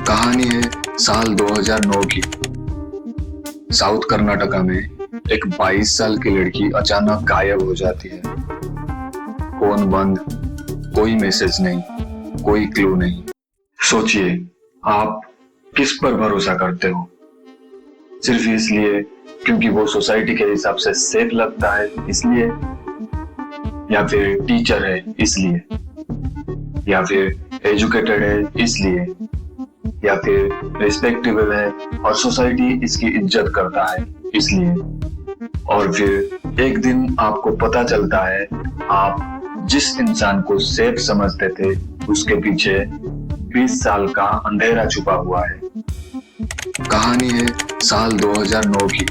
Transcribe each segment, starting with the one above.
कहानी है साल 2009 की। साउथ कर्नाटका में एक 22 साल की लड़की अचानक गायब हो जाती है। फोन बंद, कोई मैसेज नहीं, कोई क्लू नहीं। सोचिए, आप किस पर भरोसा करते हो? सिर्फ इसलिए क्योंकि वो सोसाइटी के हिसाब से सेफ लगता है इसलिए, या फिर टीचर है इसलिए, या फिर एजुकेटेड है इसलिए, या फिर रिस्पेक्टेबल है और सोसाइटी इसकी इज्जत करता है इसलिए। और फिर एक दिन आपको पता चलता है आप जिस इंसान को सेफ समझते थे उसके पीछे 20 साल का अंधेरा छुपा हुआ है। कहानी है साल 2009 की।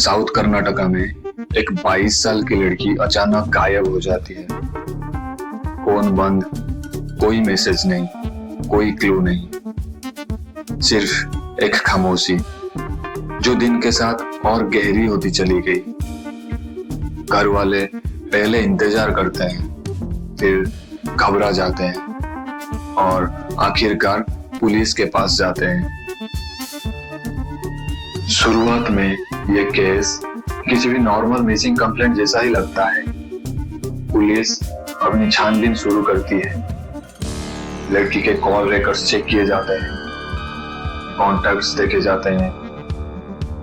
साउथ कर्नाटका में एक 22 साल की लड़की अचानक गायब हो जाती है। फोन बंद, कोई मैसेज नहीं, कोई क्लू नहीं, सिर्फ एक खामोशी जो दिन के साथ और गहरी होती चली गई। घर वाले पहले इंतजार करते हैं, फिर घबरा जाते हैं और आखिरकार पुलिस के पास जाते हैं। शुरुआत में यह केस किसी भी नॉर्मल मिसिंग कंप्लेंट जैसा ही लगता है। पुलिस अपनी छानबीन शुरू करती है। लड़की के कॉल रिकॉर्ड्स चेक किए जाते हैं, कॉन्टैक्ट्स देखे जाते हैं,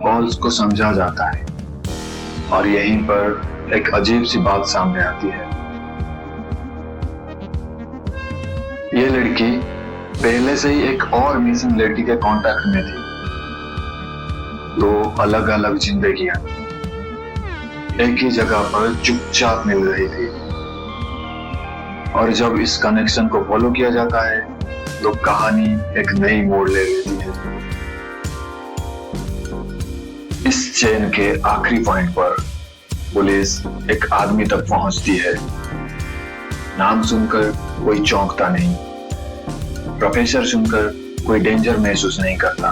कॉल्स को समझा जाता है और यहीं पर एक अजीब सी बात सामने आती है। ये लड़की पहले से ही एक और मिसिंग लड़की के कांटेक्ट में थी। दो अलग अलग जिंदगियां एक ही जगह पर चुपचाप मिल रही थी, और जब इस कनेक्शन को फॉलो किया जाता है तो कहानी एक नई मोड़ ले लेती है। इस चेन के आखिरी पॉइंट पर पुलिस एक आदमी तक पहुंचती है। नाम सुनकर कोई चौंकता नहीं, प्रोफेसर सुनकर कोई डेंजर महसूस नहीं करता।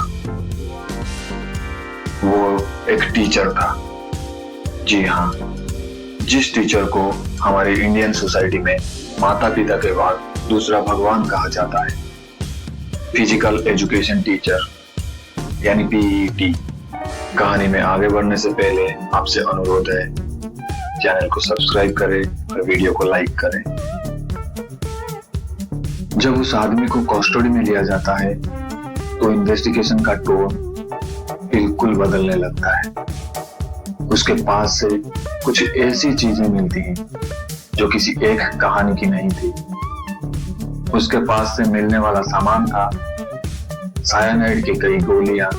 वो एक टीचर था। जी हाँ, जिस टीचर को हमारी इंडियन सोसाइटी में माता पिता के बाद दूसरा भगवान कहा जाता है। फिजिकल एजुकेशन टीचर यानी पीईटी। कहानी में आगे बढ़ने से पहले आपसे अनुरोध है, चैनल को सब्सक्राइब करें और वीडियो को लाइक करें। जब उस आदमी को कस्टडी में लिया जाता है तो इन्वेस्टिगेशन का टोन बिल्कुल बदलने लगता है। उसके पास से कुछ ऐसी चीजें मिलती हैं जो किसी एक कहानी की नहीं थी। उसके पास से मिलने वाला सामान था साइनाइड की कई गोलियां,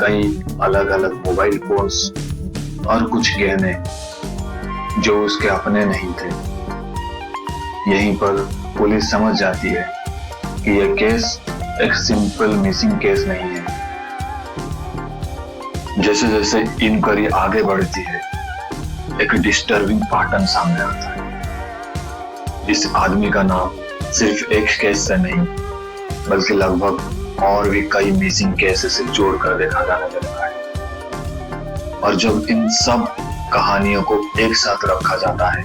कई अलग अलग मोबाइल फोन्स और कुछ गहने जो उसके अपने नहीं थे। यहीं पर पुलिस समझ जाती है कि यह केस एक सिंपल मिसिंग केस नहीं है। जैसे जैसे इंक्वायरी आगे बढ़ती है एक डिस्टर्बिंग पैटर्न सामने आता है। इस आदमी का नाम सिर्फ एक केस से नहीं बल्कि लगभग और भी कई मिसिंग केसेस से जोड़कर देखा जाने लगता है। और जब इन सब कहानियों को एक साथ रखा जाता है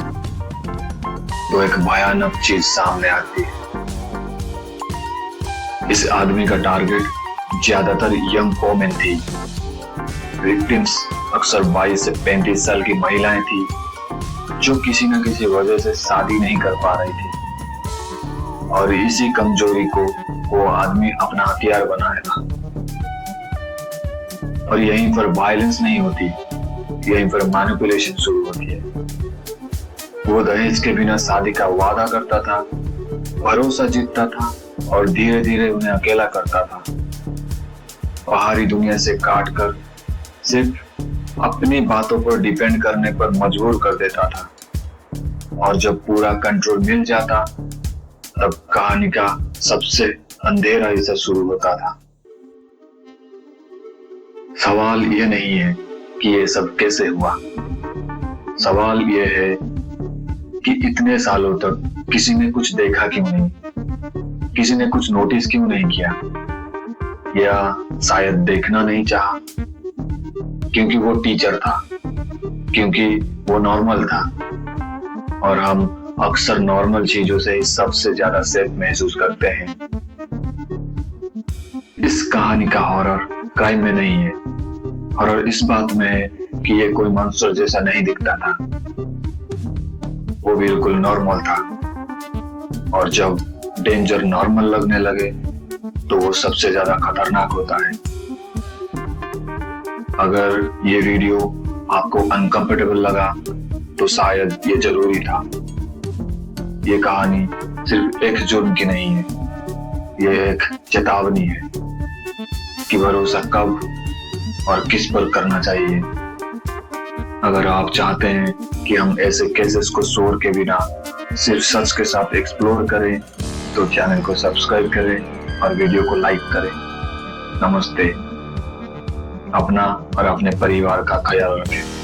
तो एक भयानक चीज सामने आती है। इस आदमी का टारगेट ज्यादातर यंग वोमेन थी। विक्टिम्स अक्सर 22 से 35 साल की महिलाएं थी जो किसी न किसी वजह से शादी नहीं कर पा रही थी, और इसी कमजोरी को वो आदमी अपना हथियार बनाएगा। और यहीं पर वायलेंस नहीं होती, यहीं पर मैनिपुलेशन शुरू होती है। वो दहेज के बिना शादी का वादा करता था, भरोसा जीतता था और धीरे धीरे उन्हें अकेला करता था। बाहरी दुनिया से काट कर सिर्फ अपनी बातों पर डिपेंड करने पर मजबूर कर देता था। और जब पूरा कंट्रोल मिल जाता तब कहानी का सबसे अंधेरा हिस्सा शुरू होता था। सवाल यह नहीं है कि यह सब कैसे हुआ, सवाल यह है कि इतने सालों तक किसी ने कुछ देखा क्यों नहीं, किसी ने कुछ नोटिस क्यों नहीं किया, या शायद देखना नहीं चाहा क्योंकि वो टीचर था, क्योंकि वो नॉर्मल था। और हम अक्सर नॉर्मल चीजों से ही सबसे ज्यादा सेफ महसूस करते हैं। इस कहानी का हॉरर क्राइम में नहीं है। हॉरर इस बात में है कि ये कोई मॉन्स्टर जैसा नहीं दिखता था, वो बिल्कुल नॉर्मल था। और जब डेंजर नॉर्मल लगने लगे तो वो सबसे ज्यादा खतरनाक होता है। अगर ये वीडियो आपको अनकंफर्टेबल लगा तो शायद ये जरूरी था। ये कहानी सिर्फ एक जुर्म की नहीं है, ये एक चेतावनी है कि भरोसा कब और किस पर करना चाहिए। अगर आप चाहते हैं कि हम ऐसे केसेस को शोर के बिना सिर्फ सच के साथ एक्सप्लोर करें तो चैनल को सब्सक्राइब करें और वीडियो को लाइक करें। नमस्ते। अपना और अपने परिवार का ख्याल रखें।